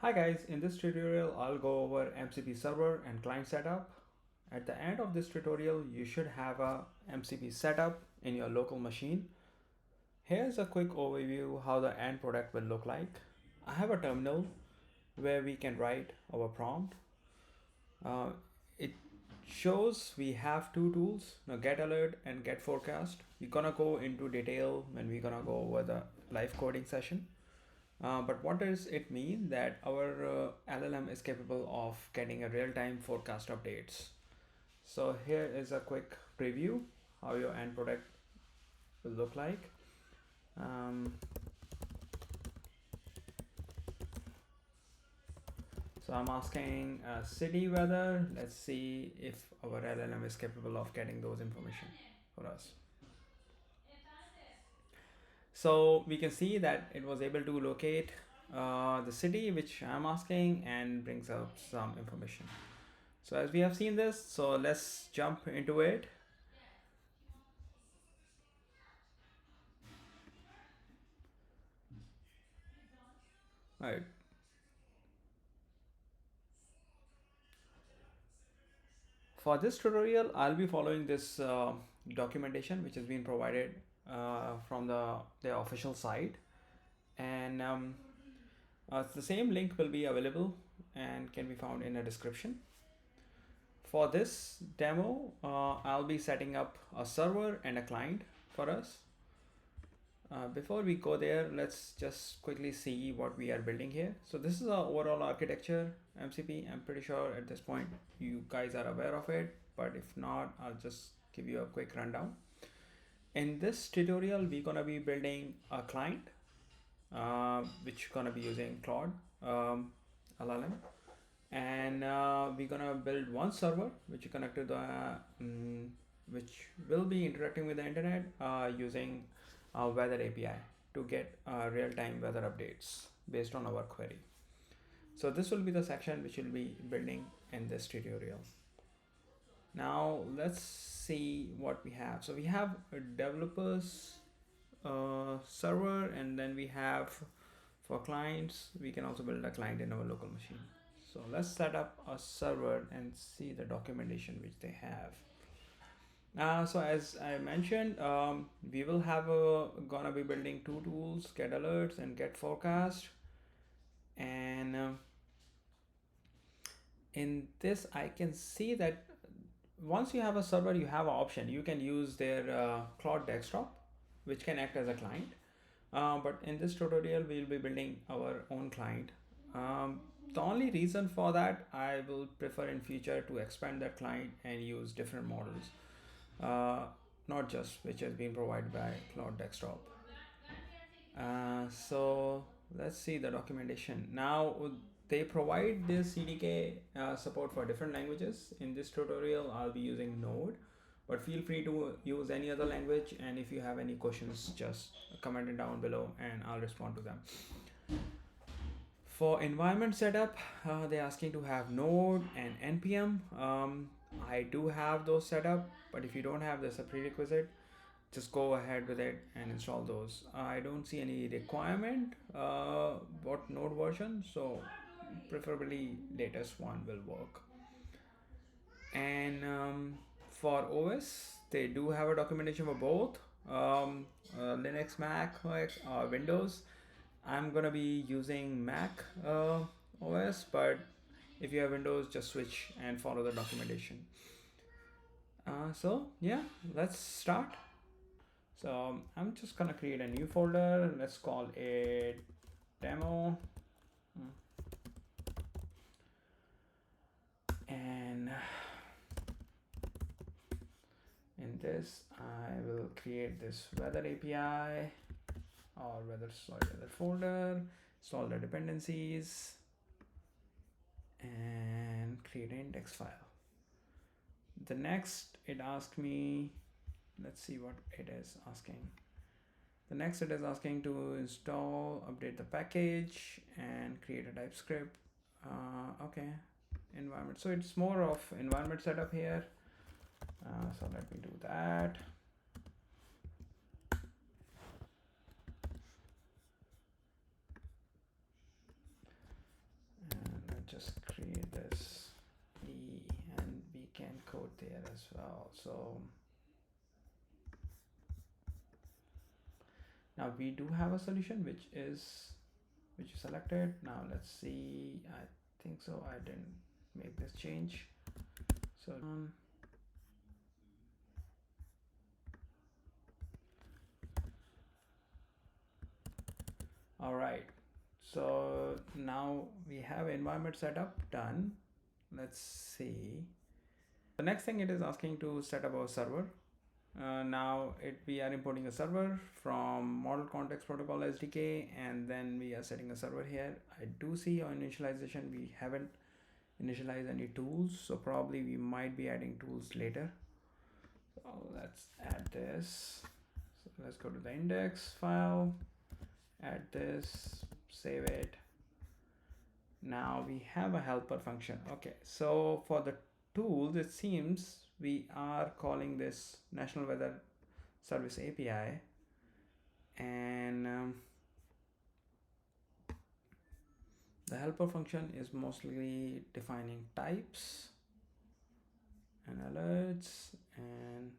Hi guys, in this tutorial I'll go over MCP server and client setup. At the end of this tutorial you should have a MCP setup in your local machine. Here's a quick overview how the end product will look like. I have a terminal where we can write our prompt. Uh, it shows we have two tools, now get alert and get forecast. We're gonna go into detail when we're gonna go over the live coding session. But what does it mean that our LLM is capable of getting a real-time forecast updates? So here is a quick preview how your end product will look like. Um, so I'm asking city weather. Let's see if our LLM is capable of getting those information for us. So we can see that it was able to locate the city which I'm asking and brings up some information. So as we have seen this, so let's jump into it. All right. For this tutorial, I'll be following this documentation which has been provided from the official site, and the same link will be available and can be found in a description. For this demo, I'll be setting up a server and a client for us. Before we go there, let's just quickly see what we are building here. So this is our overall architecture, MCP. I'm pretty sure at this point you guys are aware of it, but if not, I'll just give you a quick rundown. In this tutorial, we're gonna be building a client, which gonna be using Claude LLM, and we're gonna build one server which you connect to the which will be interacting with the internet using weather API to get real-time weather updates based on our query. So this will be the section which will be building in this tutorial. Now let's see what we have. So we have a developers server, and then we have for clients, we can also build a client in our local machine. So let's set up a server and see the documentation which they have. So as I mentioned, we will have gonna be building two tools, get alerts and get forecast. And in this, I can see that once you have a server, you have an option. You can use their Cloud desktop, which can act as a client. But in this tutorial, we'll be building our own client. The only reason for that, I will prefer in future to expand that client and use different models, uh, not just which has been provided by Cloud Desktop. So let's see the documentation. Now they provide this CDK support for different languages. In this tutorial, I'll be using Node, but feel free to use any other language. And if you have any questions, just comment it down below and I'll respond to them. For environment setup, they're asking to have Node and NPM. I do have those set up, but if you don't have this a prerequisite, just go ahead with it and install those. I don't see any requirement what Node version, so preferably latest one will work. And for OS, they do have a documentation for both Linux, Mac, Windows. I'm gonna be using Mac OS, but if you have Windows, just switch and follow the documentation. So yeah, let's start. So I'm just gonna create a new folder. Let's call it demo. And in this, I will create this weather API or weather folder, install the dependencies, and create an index file. The next, it asked me, let's see what it is asking. The next, it is asking to install, update the package, and create a TypeScript. Okay, environment. So it's more of environment setup here. So let me do that. can code there as well. So now we do have a solution which is selected. Now let's see. I think so. I didn't make this change. So all right. So now we have environment setup done. Let's see. The next thing, it is asking to set up our server. Now we are importing a server from model context protocol SDK, and then we are setting a server here. I do see on initialization we haven't initialized any tools, so probably we might be adding tools later. So let's add this. So let's go to the index file, add this, save it. Now we have a helper function. Okay, so for the tools, it seems we are calling this National Weather Service API, and the helper function is mostly defining types and alerts and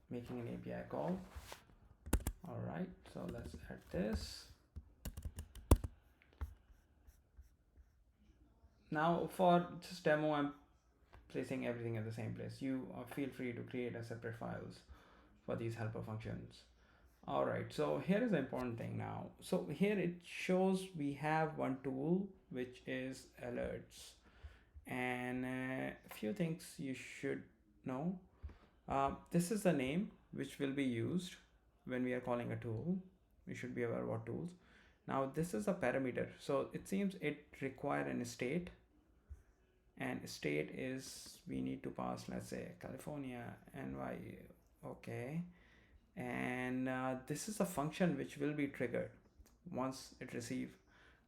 making an API call. All right, so let's add this. Now for this demo, I'm placing everything in the same place. You feel free to create a separate files for these helper functions. All right, so here is the important thing now. So here it shows we have one tool which is alerts, and a few things you should know. This is the name which will be used when we are calling a tool. We should be aware what tools. Now this is a parameter, so it seems it require an state, and state is we need to pass, let's say California, NY. Okay, and this is a function which will be triggered once it receives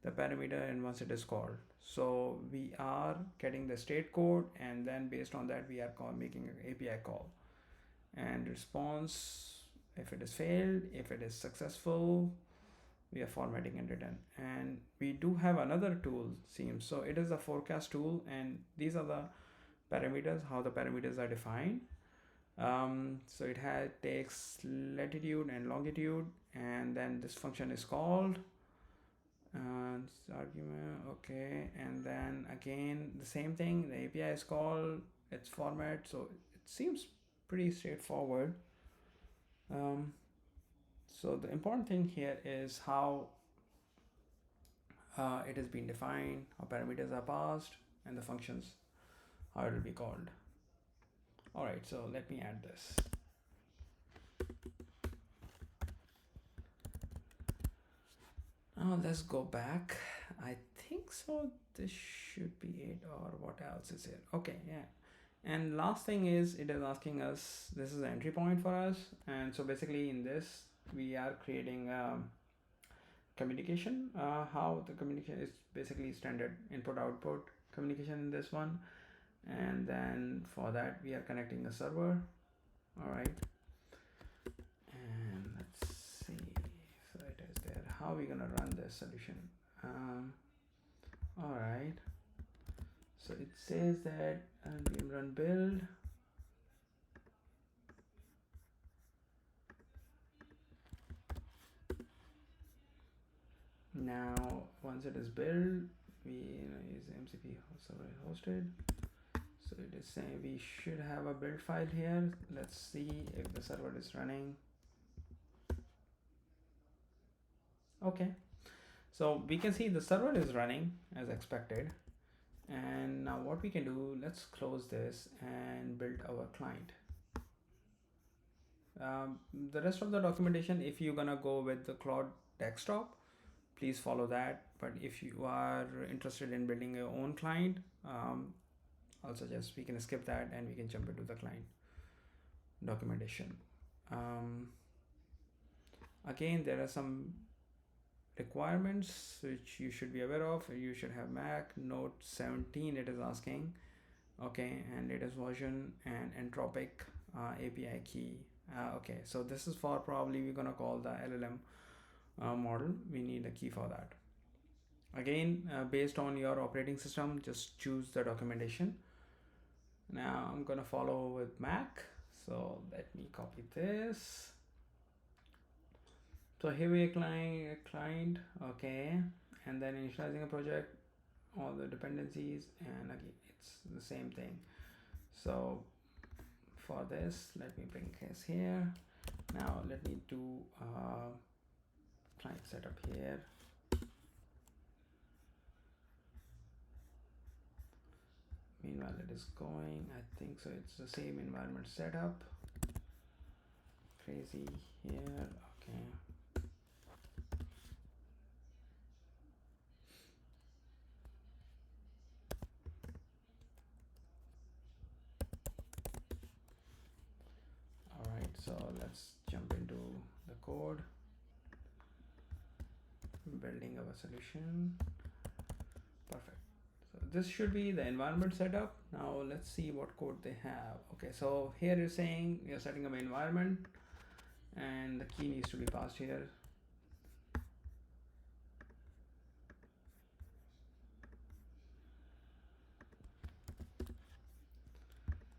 the parameter and once it is called. So we are getting the state code, and then based on that we are making an API call, and response, if it is failed, if it is successful, we are formatting and return. And we do have another tool, seems, so it is a forecast tool, and these are the parameters, how the parameters are defined. So it takes latitude and longitude, and then this function is called, and argument, okay, and then again the same thing, the API is called, its format. So it seems pretty straightforward. So the important thing here is how it has been defined, how parameters are passed, and the functions, how it will be called. All right, so let me add this. Now let's go back. I think so this should be it, or what else is here? Okay, yeah. And last thing is, it is asking us, this is the entry point for us, and so basically in this we are creating communication. How the communication is basically standard input output communication in this one, and then for that we are connecting a server. All right, and let's see, so it is there. How are we gonna run this solution? All right, so it says that npm run build. Now once it is built, we use MCP server hosted. So it is saying we should have a build file here. Let's see if the server is running. Okay, so we can see the server is running as expected. And now what we can do, let's close this and build our client. The rest of the documentation, if you're gonna go with the cloud desktop, please follow that. But if you are interested in building your own client, I'll suggest we can skip that and we can jump into the client documentation. Again, there are some requirements which you should be aware of. You should have Mac, Node 17 it is asking. Okay, and it is version and Entropic API key. Okay, so this is for probably we're gonna call the LLM model. We need a key for that. Again, based on your operating system, just choose the documentation. Now I'm gonna follow with Mac. So let me copy this. So here we are client, okay, and then initializing a project, all the dependencies, and again it's the same thing. So for this, let me bring this here. Now let me do client setup here. Meanwhile it is going, I think so it's the same environment setup. Crazy here, okay. Alright, so let's jump into the code. Building our solution. Perfect. So this should be the environment setup. Now let's see what code they have. Okay, so here you're saying you're setting up an environment and the key needs to be passed here.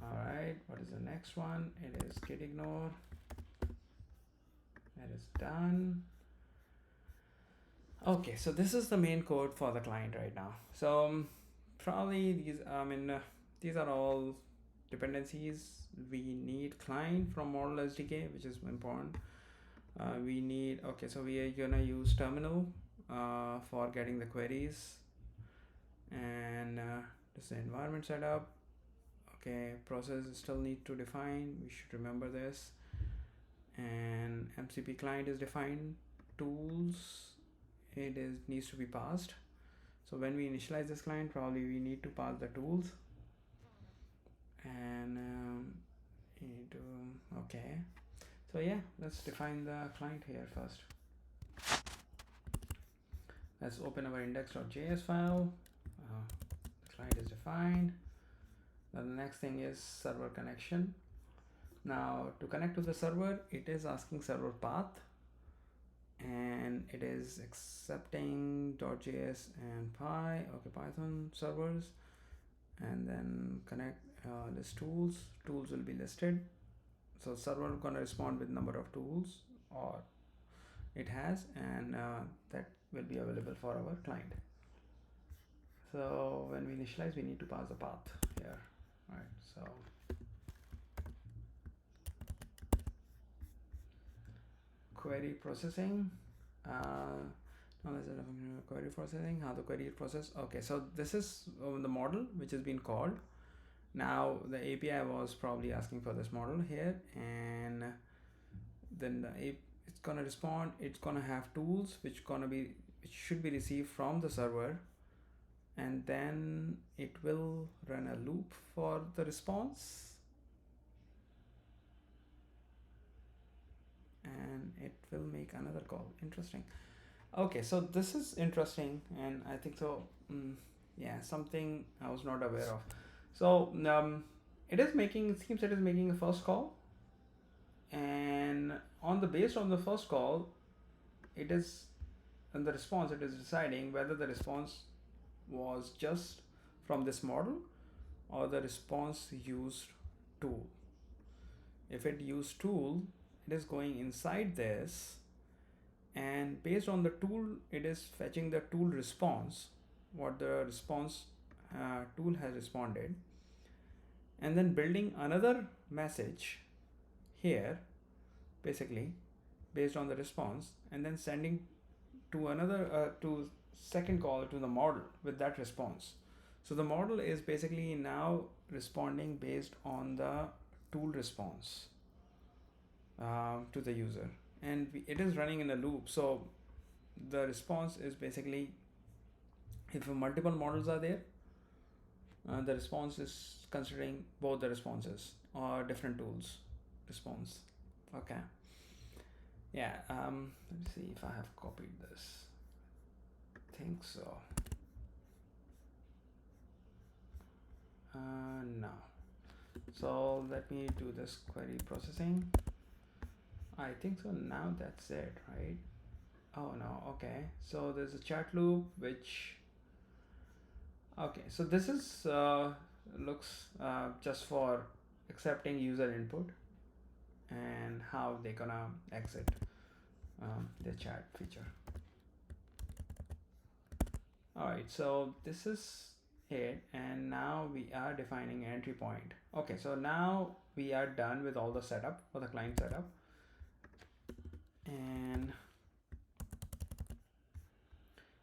Alright, what is the next one? It is git ignore. That is done. Okay, so this is the main code for the client right now. So probably these are all dependencies. We need client from model SDK, which is important. We need, okay, so we are gonna use terminal for getting the queries, and this is the environment setup. Okay, process still need to define, we should remember this, and MCP client is defined. Tools, it needs to be passed. So when we initialize this client, probably we need to pass the tools, and okay, so yeah, let's define the client here first. Let's open our index.js file. The client is defined. Now the next thing is server connection. Now to connect to the server, it is asking server path, and it is accepting .js and Python servers, and then connect this tools will be listed. So server gonna respond with number of tools or it has, and that will be available for our client. So when we initialize, we need to pass the path here. All right, so query processing. Now let's query processing, how the query is processed. Okay, so this is the model which has been called. Now the API was probably asking for this model here, and then it's gonna respond. It's gonna have tools which should be received from the server, and then it will run a loop for the response, and it will make another call. Interesting. Okay, so this is interesting, and I think so. Yeah, something I was not aware of. So it seems it is making a first call, and based on the first call, it is, and the response, it is deciding whether the response was just from this model or the response used tool. If it used tool, it is going inside this, and based on the tool, it is fetching the tool response, what the response tool has responded, and then building another message here, basically based on the response, and then sending to another to second call to the model with that response. So the model is basically now responding based on the tool response to the user, and it is running in a loop. So the response is basically, if multiple models are there, the response is considering both the responses or different tools response. Okay, yeah, let's see if I have copied this. I think so. No. So let me do this query processing. I think so. Now that's it, right? Oh no. Okay, so there's a chat loop which, okay, so this is looks just for accepting user input and how they gonna exit the chat feature. Alright, so this is it, and now we are defining entry point. Okay, so now we are done with all the setup for the client setup, and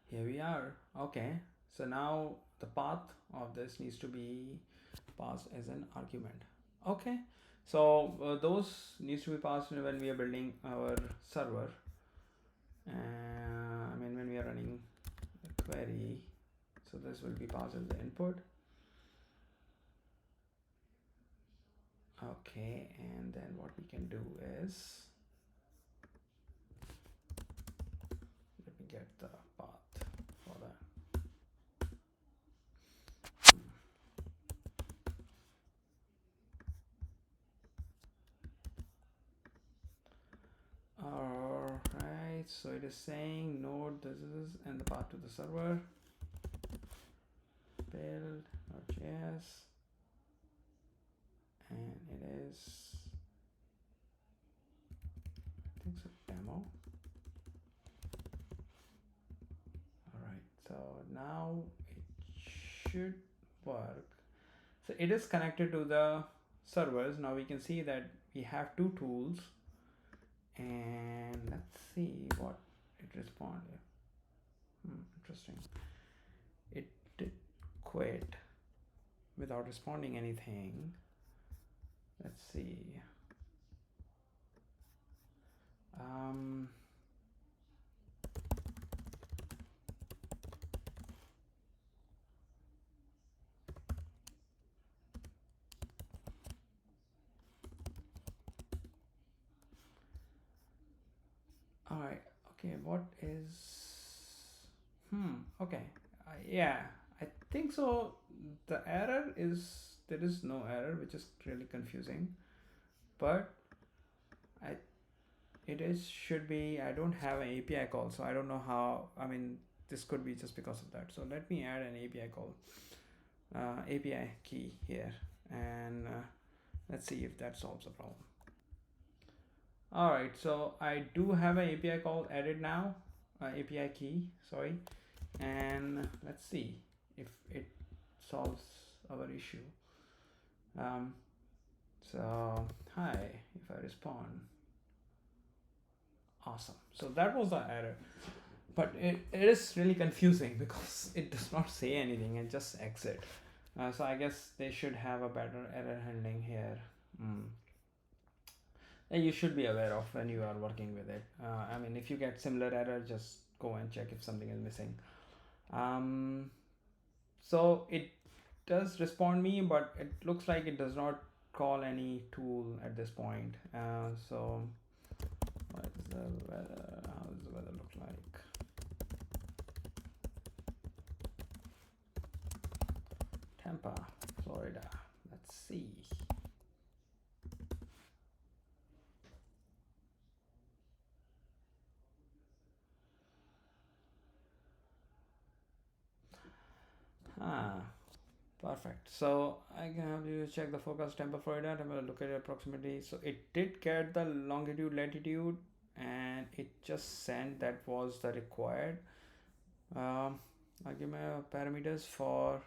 here we are. Okay, so now the path of this needs to be passed as an argument. Okay, so those needs to be passed when we are building our server. I mean when we are running the query, so this will be passed as the input. Okay, and then what we can do is, let me get the path for that. Alright, so it is saying node this is and the path to the server, build Node.js, and it is, I think so, demo. Alright, so now it should work. So it is connected to the servers. Now we can see that we have two tools, and let's see what it responded. Interesting. It did quit without responding anything. Let's see. All right. Okay. What is? Okay. Yeah. I think so. The error is, there is no error, which is really confusing. But it is should be. I don't have an API call, so I don't know how. I mean, this could be just because of that. So let me add an API call, API key here, and let's see if that solves the problem. All right, so I do have an API call added now, API key, sorry, and let's see if it solves our issue. So hi, if I respond, awesome. So that was the error, but it is really confusing because it does not say anything and just exit. So I guess they should have a better error handling here. You should be aware of when you are working with it. I mean, if you get similar error, just go and check if something is missing. So it does respond me, but it looks like it does not call any tool at this point. So what is the weather? How does the weather look like? Tampa, Florida. Let's see. Perfect. So I can have you check the forecast Tampa, Florida. I'm gonna look at it approximately. So it did get the longitude, latitude, and it just sent that was the required. I'll give my parameters for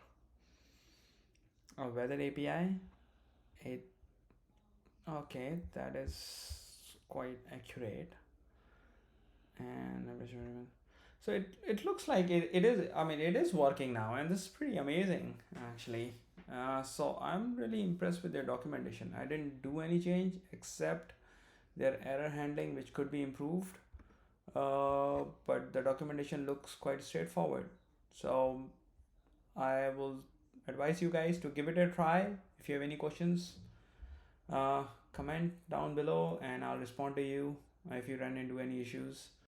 a weather API. Okay, that is quite accurate. And so it looks like it is, I mean, it is working now, and this is pretty amazing actually. So I'm really impressed with their documentation. I didn't do any change except their error handling, which could be improved, but the documentation looks quite straightforward. So I will advise you guys to give it a try. If you have any questions, comment down below and I'll respond to you if you run into any issues.